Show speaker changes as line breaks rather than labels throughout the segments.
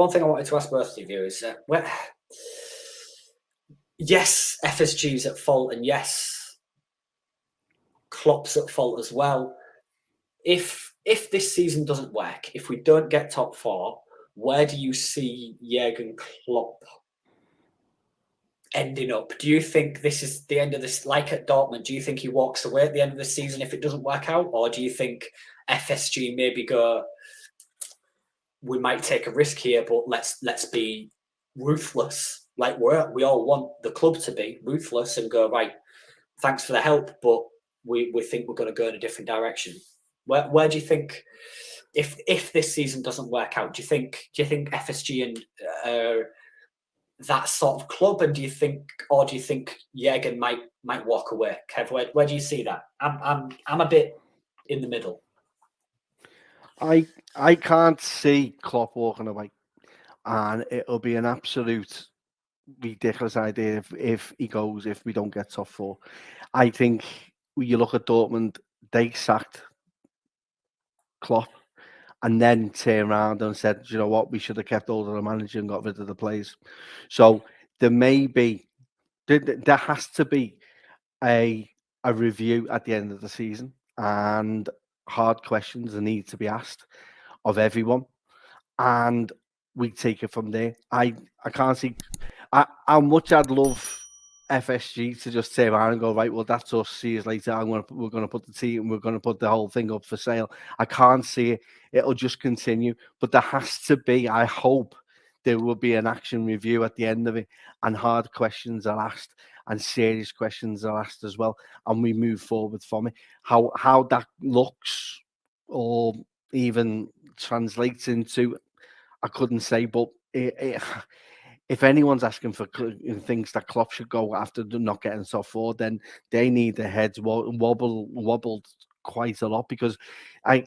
one thing I wanted to ask both of you is, yes, FSG's at fault, and yes, Klopp's at fault as well. If this season doesn't work, if we don't get top four, where do you see Jurgen Klopp ending up? Do you think this is the end of this, like at Dortmund? Do you think he walks away at the end of the season if it doesn't work out? Or do you think FSG maybe go, we might take a risk here, but let's be ruthless, like we all want the club to be ruthless and go, right, thanks for the help, but we think we're going to go in a different direction? Where do you think, if this season doesn't work out, do you think FSG and that sort of club, and do you think Jurgen might walk away? Kev, where do you see that? I'm a bit in the middle.
I can't see Klopp walking away, and it'll be an absolute ridiculous idea if he goes, if we don't get top four. I think when you look at Dortmund, they sacked Klopp and then turned around and said, you know what, we should have kept hold of the manager and got rid of the players. So there has to be a review at the end of the season, and hard questions need to be asked of everyone, and we take it from there. I can't see how much I'd love FSG to just turn around and go, right, well, that's us, see you later. We're going to put the team, we're going to put the whole thing up for sale. I can't see it. It'll just continue. But there has to be, I hope there will be an action review at the end of it, and hard questions are asked and serious questions are asked as well. And we move forward from it. How that looks or even translates into, I couldn't say, but if anyone's asking for things that Klopp should go after not getting top four, then they need their heads wobbled quite a lot, because I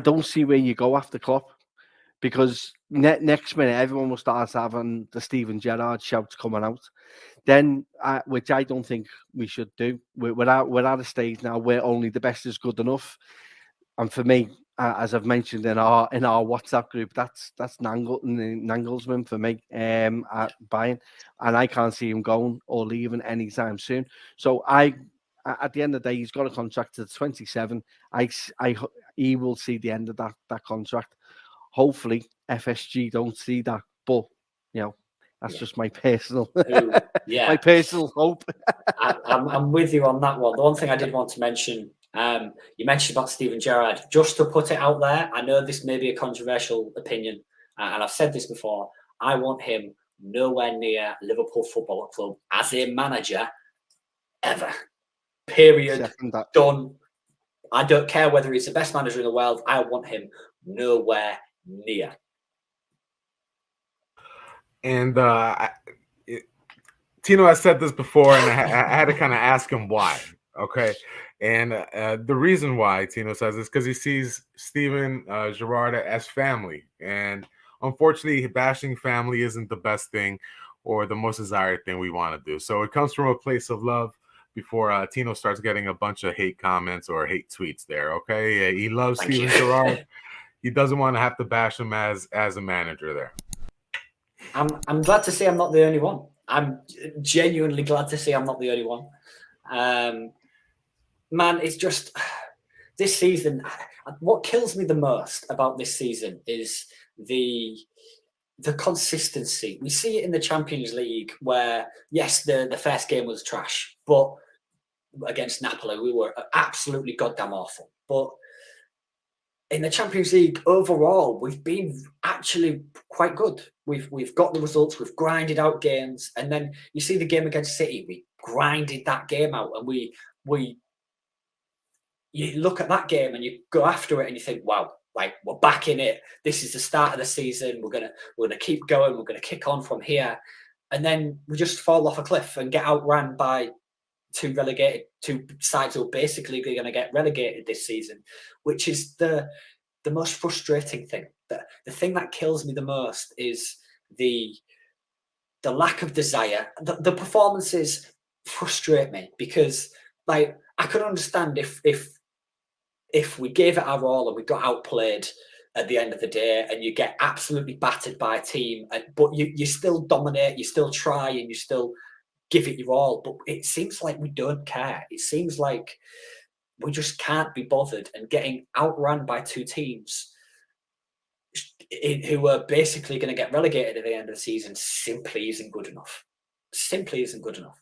don't see where you go after Klopp, because next minute everyone will start having the Steven Gerrard shouts coming out. Then, which I don't think we should do. We're at a stage now where only the best is good enough, and for me, as I've mentioned in our WhatsApp group, that's Nagelsmann for me at Bayern, and I can't see him going or leaving anytime soon. So at the end of the day, he's got a contract to 27. He will see the end of that contract. Hopefully, FSG don't see that, but that's just my personal my personal hope.
I'm with you on that one. The one thing I did want to mention. You mentioned about Steven Gerrard. Just to put it out there, I know this may be a controversial opinion, and I've said this before. I want him nowhere near Liverpool Football Club as a manager ever. Period. Done. I don't care whether he's the best manager in the world. I want him nowhere near.
And Tino has said this before, and I had to kind of ask him why. Okay. And the reason why Tino says this, because he sees Steven Gerrard as family. And unfortunately, bashing family isn't the best thing or the most desired thing we want to do. So it comes from a place of love before Tino starts getting a bunch of hate comments or hate tweets there, okay? He loves Steven Gerrard. He doesn't want to have to bash him as a manager there.
I'm glad to see I'm not the only one. I'm genuinely glad to see I'm not the only one. Man, it's just this season. What kills me the most about this season is the consistency. We see it in the Champions League, where yes, the first game was trash, but against Napoli, we were absolutely goddamn awful. But in the Champions League overall, we've been actually quite good. We've got the results. We've grinded out games, and then you see the game against City. We grinded that game out, and we. You look at that game and you go after it and you think, wow, like we're back in it. This is the start of the season. We're gonna keep going. We're gonna kick on from here, and then we just fall off a cliff and get outran by two sides who are basically going to get relegated this season, which is the most frustrating thing. The thing that kills me the most is the lack of desire. The performances frustrate me, because like I could understand if we gave it our all and we got outplayed at the end of the day, and you get absolutely battered by a team, but you still dominate, you still try, and you still give it your all. But it seems like we don't care. It seems like we just can't be bothered, and getting outrun by two teams who are basically going to get relegated at the end of the season simply isn't good enough. Simply isn't good enough.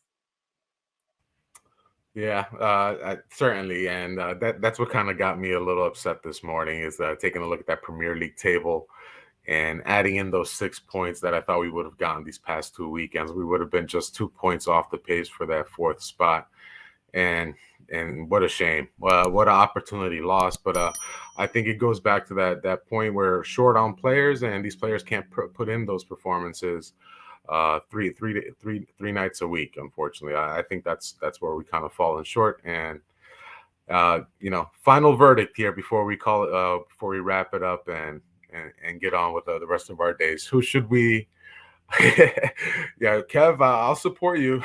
Yeah, certainly, and that's what kind of got me a little upset this morning is taking a look at that Premier League table and adding in those 6 points that I thought we would have gotten these past 2 weekends. We would have been just 2 points off the pace for that 4th spot, and what a shame. What an opportunity lost. But I think it goes back to that point where we're short on players, and these players can't put in those performances three nights a week. Unfortunately, I think that's where we kind of fallen short. And final verdict here before we call it before we wrap it up and get on with the rest of our days. Who should we? Yeah, Kev, I'll support you.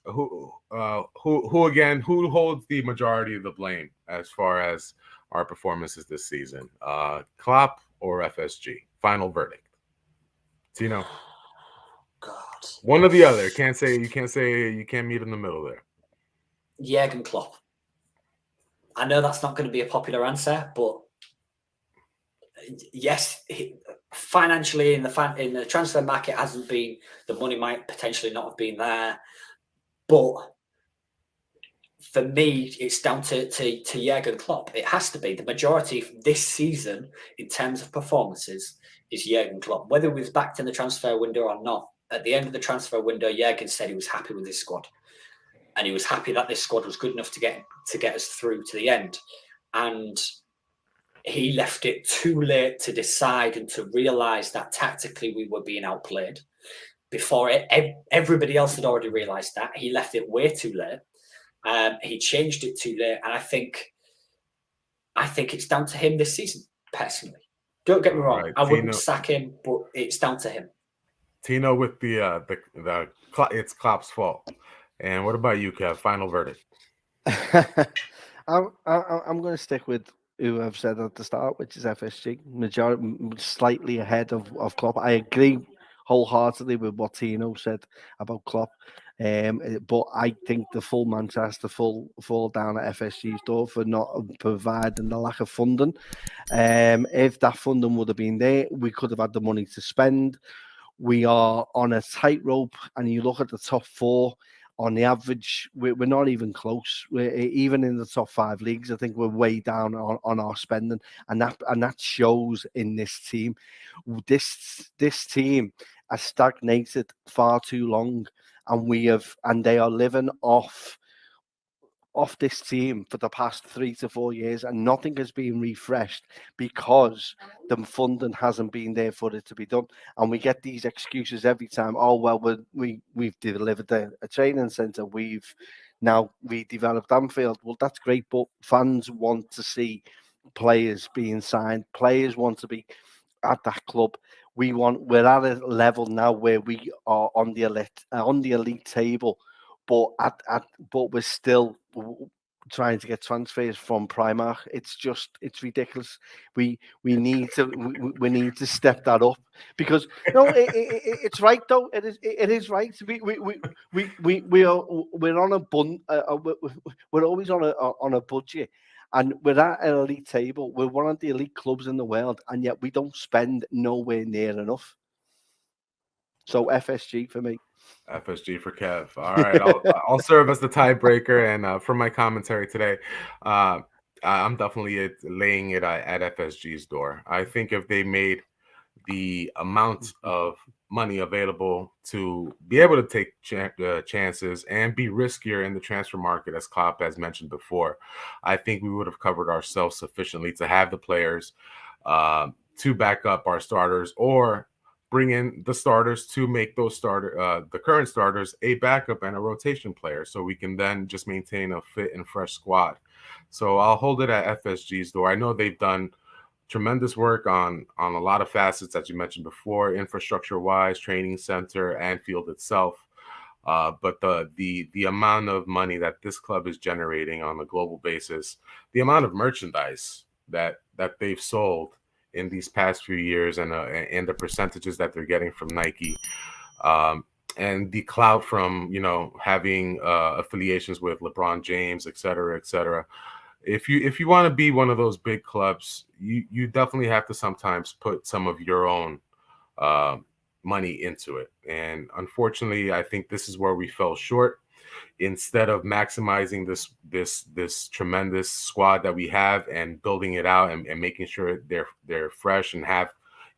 Who again? Who holds the majority of the blame as far as our performances this season? Klopp or FSG? Final verdict. Tino.
God.
One or the other. You can't meet in the middle there.
Jurgen Klopp. I know that's not going to be a popular answer, but yes, financially in the transfer market hasn't been, the money might potentially not have been there, but for me, it's down to Jurgen Klopp. It has to be. The majority this season, in terms of performances, is Jurgen Klopp. Whether he was backed in the transfer window or not, at the end of the transfer window, Jurgen said he was happy with his squad, and he was happy that this squad was good enough to get us through to the end. And he left it too late to decide and to realise that tactically we were being outplayed. Before everybody else had already realised that. He left it way too late. He changed it too late, and I think it's down to him this season. Personally, don't get me wrong. Right, I wouldn't sack him, but it's down to him.
Tino with the it's Klopp's fault. And what about you, Kev? Final verdict.
I'm going to stick with who I've said at the start, which is FSG. Majority slightly ahead of Klopp. I agree wholeheartedly with what Tino said about Klopp. But I think the full Manchester has to fall down at FSG's door for not providing the lack of funding. If that funding would have been there, we could have had the money to spend. We are on a tightrope, and you look at the top 4. On the average, we're not even close. We're even in the top 5 leagues. I think we're way down on our spending, and that shows in this team. This team has stagnated far too long, and they are living off this team for the past 3 to 4 years, and nothing has been refreshed because the funding hasn't been there for it to be done. And we get these excuses every time. Oh, well, we've delivered a training centre. We've now redeveloped Anfield. Well, that's great, but fans want to see players being signed. Players want to be at that club. We're at a level now where we are on the elite table. But but we're still trying to get transfers from Primark. It's ridiculous. We need to step that up, because it's right though. It is right. We're on we're always on a budget, and we're at an elite table. We're one of the elite clubs in the world, and yet we don't spend nowhere near enough. So FSG for me.
FSG for Kev. All right, I'll serve as the tiebreaker, and for my commentary today, I'm definitely laying it at FSG's door. I think if they made the amount of money available to be able to take chances and be riskier in the transfer market, as Klopp has mentioned before, I think we would have covered ourselves sufficiently to have the players to back up our starters, or bring in the starters to make those the current starters a backup and a rotation player, so we can then just maintain a fit and fresh squad. So I'll hold it at FSG's door. I know they've done tremendous work on a lot of facets that you mentioned before, infrastructure-wise, training center, Anfield itself. But the amount of money that this club is generating on a global basis, the amount of merchandise that that they've sold in these past few years, and the percentages that they're getting from Nike, and the clout from having affiliations with LeBron James, et cetera, et cetera. If you want to be one of those big clubs, you definitely have to sometimes put some of your own money into it. And unfortunately, I think this is where we fell short. Instead of maximizing this tremendous squad that we have and building it out and making sure they're fresh and have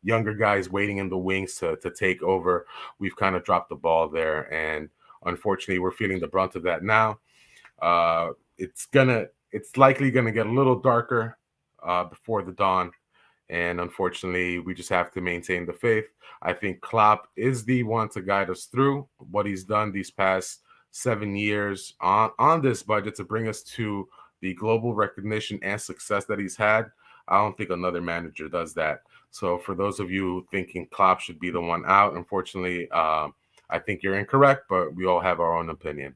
younger guys waiting in the wings to take over, we've kind of dropped the ball there. And unfortunately, we're feeling the brunt of that now. It's likely gonna get a little darker before the dawn. And unfortunately, we just have to maintain the faith. I think Klopp is the one to guide us through what he's done these past 7 years on this budget to bring us to the global recognition and success that he's had. I don't think another manager does that. So for those of you thinking Klopp should be the one out, unfortunately, I think you're incorrect, but we all have our own opinion.